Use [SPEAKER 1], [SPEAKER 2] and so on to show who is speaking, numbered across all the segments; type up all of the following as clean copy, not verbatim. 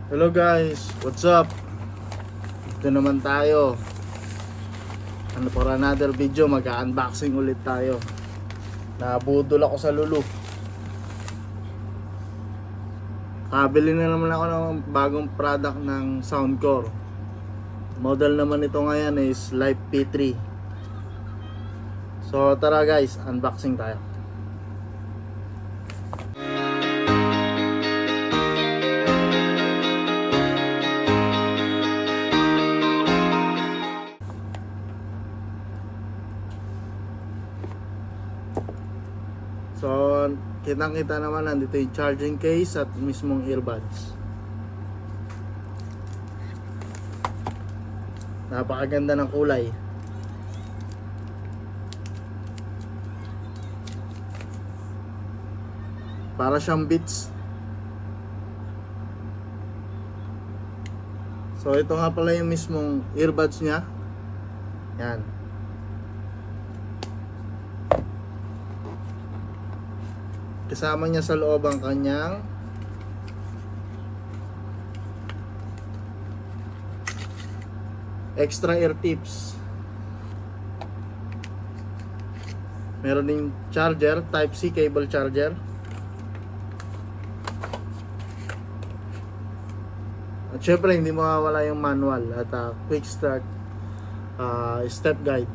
[SPEAKER 1] Hello guys, what's up? Ito naman tayo. For another video, mag-unboxing ulit tayo. Nabudol ako sa Lulu. Kabili na naman ako ng bagong product ng Soundcore. Model naman ito ngayon is Live P3. So tara guys, unboxing tayo. So, kitang-kita naman nandito yung charging case at mismong earbuds. Napakaganda ng kulay. Para siyang Beats. So, ito nga pala yung mismong earbuds niya. Yan. Kasama niya sa loob ang kanyang extra ear tips. Meron ding charger, Type-C cable charger. At syempre hindi mawawala yung manual at quick start step guide.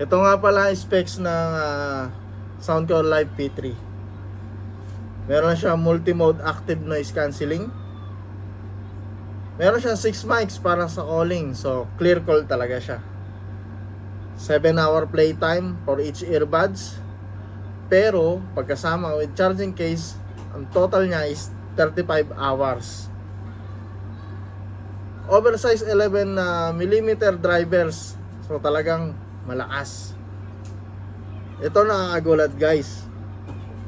[SPEAKER 1] Ito nga pala specs ng Soundcore Live P3. Meron siya multi-mode active noise cancelling. Meron siya 6 mics para sa calling. So clear call talaga siya. 7-hour playtime for each earbuds. Pero pagkasama with charging case, ang total niya is 35 hours. Oversize 11mm drivers. So talagang malakas. Ito nakakagulat guys,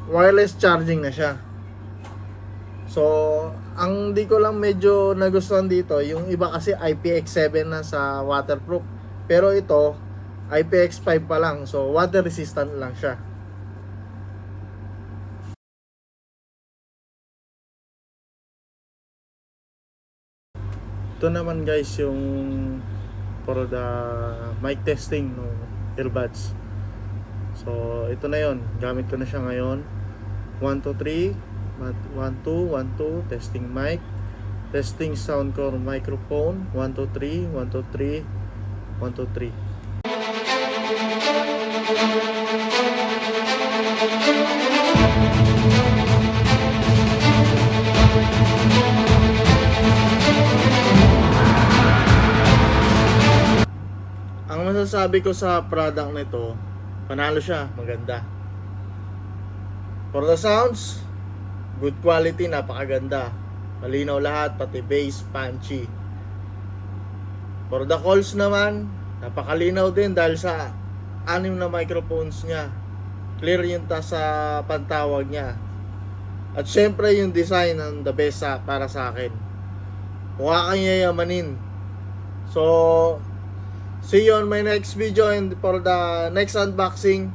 [SPEAKER 1] wireless charging na siya. So ang di ko lang medyo nagustuhan dito, yung iba kasi IPX7 na sa waterproof, pero ito IPX5 pa lang, so water resistant lang siya. Ito naman guys yung for the mic testing no earbuds. So, ito na yon. Gamit ko na siya ngayon. 1, 2, 3. 1, 2, 1, 2. Testing mic. Testing Soundcore microphone. 1, 2, 3. 1, 2, 3. 1, 2, 3. Ang masasabi ko sa product nito, panalo siya, maganda. For the sounds, good quality, napakaganda. Malinaw lahat, pati bass, punchy. For the calls naman, napakalinaw din dahil sa 6 na microphones niya. Clear yung sa pantawag niya. At syempre yung design ang the best para sa akin. Mukha kang yayamanin. So, see you on my next video and for the next unboxing.